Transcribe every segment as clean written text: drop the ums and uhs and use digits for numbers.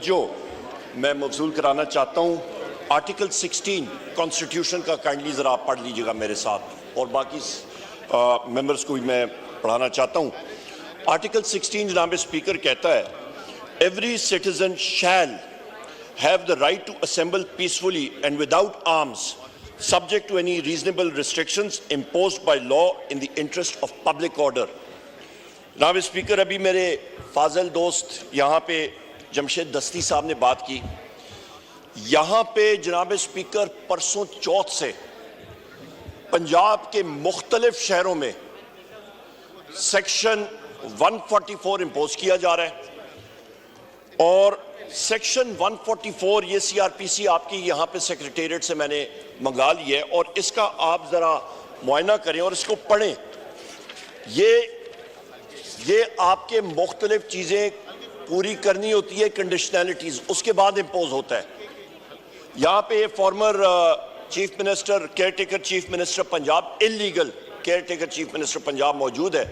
जो मैं मफसूल कराना चाहता हूँ, आर्टिकल 16 कॉन्स्टिट्यूशन का काइंडली ज़रा आप पढ़ लीजिएगा मेरे साथ, और बाकी मेंबर्स को भी मैं पढ़ाना चाहता हूँ। आर्टिकल 16 जनाब स्पीकर कहता है, every citizen shall have the right to assemble peacefully and without arms subject to any reasonable restrictions imposed by law in the interest of public order। जनाब स्पीकर, अभी मेरे फाजल दोस्त यहाँ पे जमशेद दस्ती साहब ने बात की। यहाँ पे जनाब स्पीकर परसों चौथ से पंजाब के मुख्तलिफ शहरों में सेक्शन 144 इम्पोज किया जा रहा है, और सेक्शन 144 ये सीआरपीसी आपकी यहाँ पे सेक्रेटेरिएट से मैंने मंगा ली है, और इसका आप ज़रा मुआयना करें और इसको पढ़ें। ये आपके मुख्तलिफ चीज़ें पूरी करनी होती है, कंडीशनैलिटीज़, उसके बाद इम्पोज होता है। यहाँ पे former chief minister, care taker chief minister Punjab, illegal care taker chief minister Punjab मौजूद है,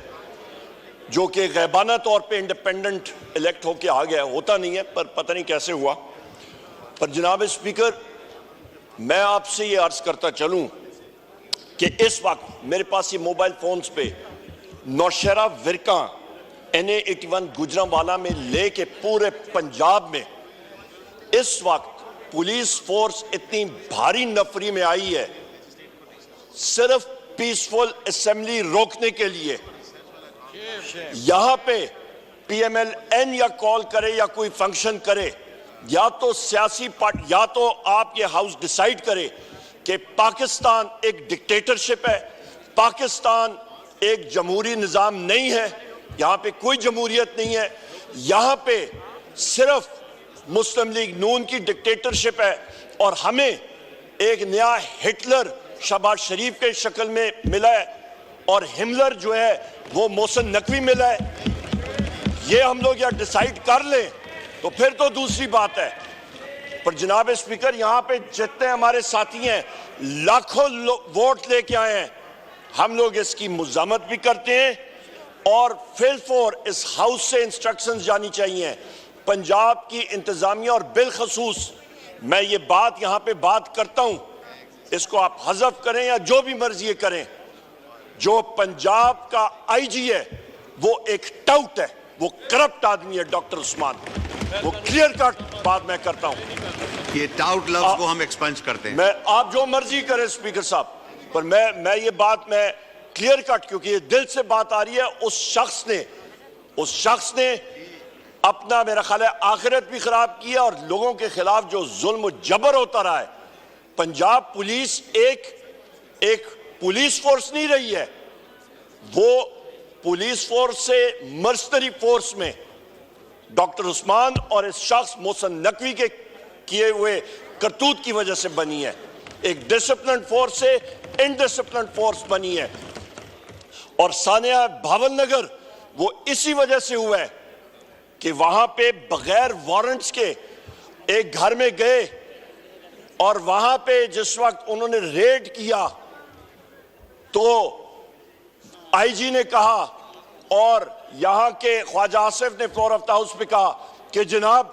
जो कि गैबाना तौर पे इंडिपेंडेंट इलेक्ट होके आ गया। होता नहीं है, पर पता नहीं कैसे हुआ। पर जनाब स्पीकर, मैं आपसे ये अर्ज करता चलूं कि इस वक्त मेरे पास ये मोबाइल फोन्स पे नौशहरा विरका NA81 गुजरांवाला में लेके पूरे पंजाब में इस वक्त पुलिस फोर्स इतनी भारी नफरी में आई है सिर्फ पीसफुल असेंबली रोकने के लिए। यहां पे PMLN या कॉल करे या कोई फंक्शन करे, या तो सियासी पार्टी, या तो आप ये हाउस डिसाइड करे कि पाकिस्तान एक डिक्टेटरशिप है, पाकिस्तान एक जमहूरी निज़ाम नहीं है, यहाँ पे कोई जमहूरियत नहीं है, यहाँ पे सिर्फ मुस्लिम लीग नून की डिक्टेटरशिप है, और हमें एक नया हिटलर शहबाज शरीफ के शक्ल में मिला है, और हिमलर जो है वो मोहसिन नकवी मिला है। ये हम लोग या डिसाइड कर लें तो फिर तो दूसरी बात है। पर जनाब स्पीकर, यहाँ पे जितने हमारे साथी हैं लाखों वोट लेके आए हैं, हम लोग इसकी मुज़ामत भी करते हैं, और फिलफोर इस हाउस से इंस्ट्रक्शंस जानी चाहिए पंजाब की इंतजामिया, और बिलखसूस मैं ये बात यहाँ पे बात करता हूँ, इसको आप हज़फ करें या जो भी मर्जी करें, जो पंजाब का IG है वो एक टाउट है, वो करप्ट आदमी है डॉक्टर उस्मान, वो क्लियर कट बात मैं करता हूं। ये टाउट लफ्ज को हम एक्सपंज करते हैं। मैं, आप जो मर्जी करें स्पीकर साहब, पर मैं ये बात मैं क्लियर कट, क्योंकि ये दिल से बात आ रही है। उस शख्स ने अपना, मेरा ख्याल है, आखिरत भी खराब किया, और लोगों के खिलाफ जो जुल्म जबर होता रहा है। पंजाब पुलिस एक पुलिस फोर्स नहीं रही है, वो पुलिस फोर्स से मर्सनरी फोर्स में डॉक्टर उस्मान और इस शख्स मोहसिन नकवी के किए हुए करतूत की वजह से बनी है। एक डिसिप्लिन फोर्स से इनडिसिप्लिन फोर्स बनी है, और सानिया भावलनगर वो इसी वजह से हुआ है कि वहां पे बगैर वारंट्स के एक घर में गए, और वहां पे जिस वक्त उन्होंने रेड किया तो IG ने कहा, और यहां के ख्वाजा आसिफ ने फ्लोर ऑफ द हाउस पे कहा कि जनाब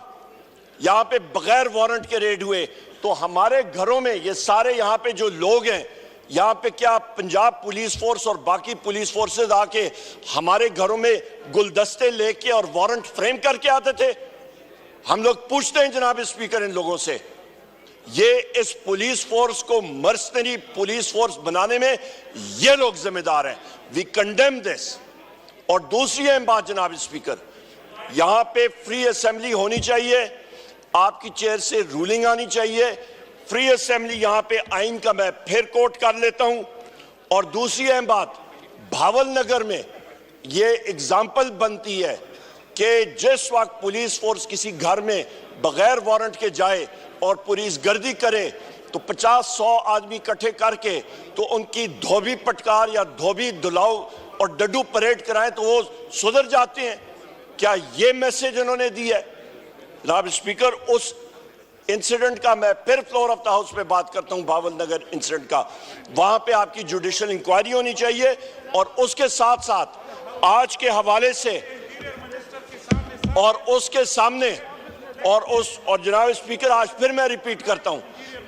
यहां पे बगैर वारंट के रेड हुए। तो हमारे घरों में ये सारे यहाँ पे जो लोग हैं, यहाँ पे क्या पंजाब पुलिस फोर्स और बाकी पुलिस फोर्सेस आके हमारे घरों में गुलदस्ते लेके और वारंट फ्रेम करके आते थे? हम लोग पूछते हैं जनाब स्पीकर इन लोगों से, ये इस पुलिस फोर्स को मर्सनरी पुलिस फोर्स बनाने में ये लोग जिम्मेदार हैं। We condemn this. और दूसरी अहम बात जनाब स्पीकर, यहां पे फ्री असेंबली होनी चाहिए, आपकी चेयर से रूलिंग आनी चाहिए, फ्री असेंबली यहां पे आइन का मैं फिर कोट कर लेता हूं। और दूसरी अहम बात, भावलनगर में ये एग्जाम्पल बनती है कि जिस वक्त पुलिस फोर्स किसी घर में बगैर वारंट के जाए और पुलिस गर्दी करे, तो 50-100 आदमी इकट्ठे करके तो उनकी धोबी पटकार या धोबी दुलाओ और डड्डू परेड कराएं तो वो सुधर जाते हैं। क्या ये मैसेज उन्होंने दी है? जनाब स्पीकर, उस इंसिडेंट का मैं फिर फ्लोर ऑफ द हाउस पे बात करता हूं, भावलनगर इंसिडेंट का, वहां पे आपकी जुडिशियल इंक्वायरी होनी चाहिए, और उसके साथ साथ आज के हवाले से और उसके सामने और जनाब स्पीकर, आज फिर मैं रिपीट करता हूं,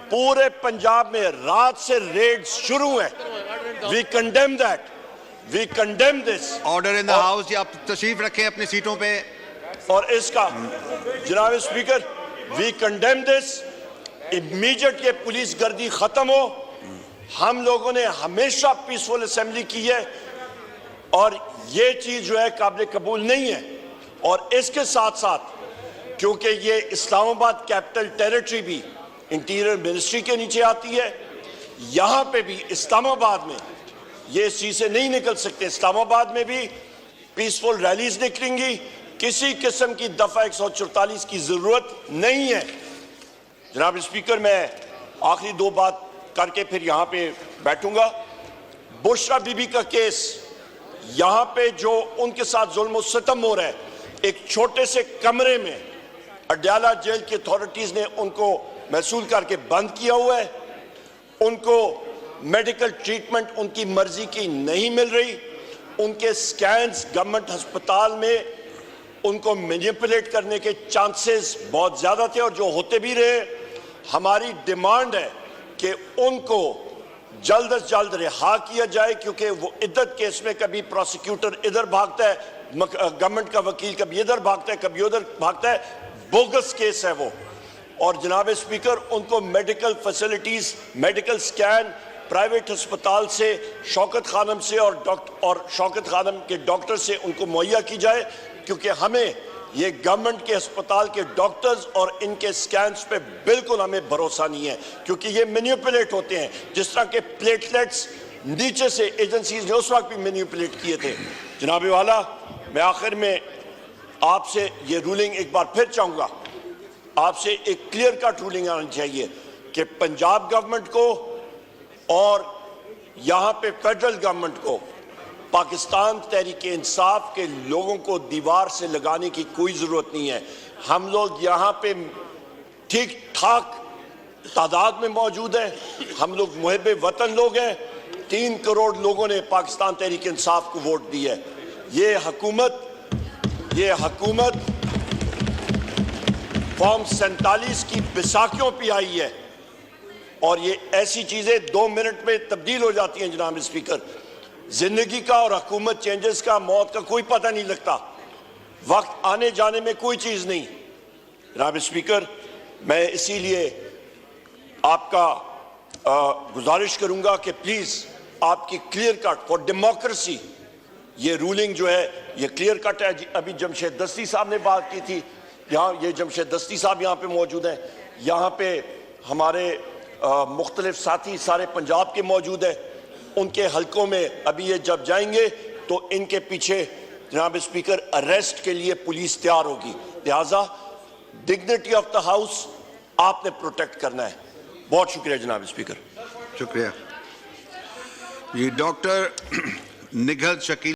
पूरे पंजाब में रात से रेड शुरू है। We condemn that, we condemn this. Order in the house. आप तशरीफ रखें अपनी सीटों पे। और इसका जनाब speaker, we condemn this. Immediate ये पुलिस गर्दी खत्म हो। हम लोगों ने हमेशा पीसफुल असेंबली की है और ये चीज जो है काबिल कबूल नहीं है। और इसके साथ साथ क्योंकि ये इस्लामाबाद कैपिटल टेरिटरी भी इंटीरियर मिनिस्ट्री के नीचे आती है, यहां पे भी इस्लामाबाद में ये इस चीज से नहीं निकल सकते। इस्लामाबाद में भी पीसफुल रैलीज निकलेंगी, किसी किस्म की दफा 144 की जरूरत नहीं है। जनाब स्पीकर, मैं आखिरी दो बात करके फिर यहां पे बैठूंगा। बुशरा बीबी का केस, यहां पे जो उनके साथ जुल्म सितम हो रहा है, एक छोटे से कमरे में अडयाला जेल की अथॉरिटीज ने उनको महसूल करके बंद किया हुआ है। उनको मेडिकल ट्रीटमेंट उनकी मर्जी की नहीं मिल रही। उनके स्कैन्स गवर्नमेंट अस्पताल में उनको मैनिपुलेट करने के चांसेस बहुत ज्यादा थे और जो होते भी रहे। हमारी डिमांड है कि उनको जल्द से जल्द रिहा किया जाए, क्योंकि वो इद्दत केस में कभी प्रोसिक्यूटर इधर भागता है, गवर्नमेंट का वकील कभी इधर भागता है, कभी उधर भागता है। बोगस केस है वो। और जनाब स्पीकर, उनको medical facilities, medical scan private अस्पताल से, शौकत खानम से और शौकत खानम के डॉक्टर से उनको मुहैया की जाए, क्योंकि हमें ये गवर्नमेंट के अस्पताल के डॉक्टर्स और इनके स्कैन्स पे बिल्कुल हमें भरोसा नहीं है, क्योंकि ये मैनिपुलेट होते हैं। जिस तरह के प्लेटलेट्स नीचे से एजेंसीज ने उस वक्त भी मैनिपुलेट किए थे। जनाब वाला, मैं आखिर में आपसे ये रूलिंग एक बार फिर चाहूंगा, आपसे एक क्लियर कट रूलिंग आनी चाहिए कि पंजाब गवर्नमेंट को और यहां पे फेडरल गवर्नमेंट को पाकिस्तान तहरीक इंसाफ के लोगों को दीवार से लगाने की कोई जरूरत नहीं है। हम लोग यहां पे ठीक ठाक तादाद में मौजूद हैं। हम लोग मुहिब वतन लोग हैं। 3 करोड़ लोगों ने पाकिस्तान तहरीक इंसाफ को वोट दी है। ये हुकूमत फॉर्म 47 की बैसाखियों पे आई है और ये ऐसी चीजें 2 मिनट में तब्दील हो जाती हैं। जनाब स्पीकर, जिंदगी का और हुकूमत चेंजेस का, मौत का कोई पता नहीं लगता। वक्त आने जाने में कोई चीज नहीं। जनाब स्पीकर, मैं इसीलिए आपका गुजारिश करूंगा कि प्लीज आपकी क्लियर कट फॉर डेमोक्रेसी ये रूलिंग जो है ये क्लियर कट है। अभी जमशेद दस्ती साहब ने बात की थी, यहाँ ये जमशेद दस्ती साहब यहाँ पे मौजूद हैं। यहाँ पे हमारे मुख्तलिफ साथी सारे पंजाब के मौजूद हैं। उनके हलकों में अभी ये जब जाएंगे तो इनके पीछे जनाब स्पीकर अरेस्ट के लिए पुलिस तैयार होगी। लिहाजा डिग्निटी ऑफ द हाउस आपने प्रोटेक्ट करना है। बहुत शुक्रिया जनाब स्पीकर। शुक्रिया। ये डॉक्टर निघल शकील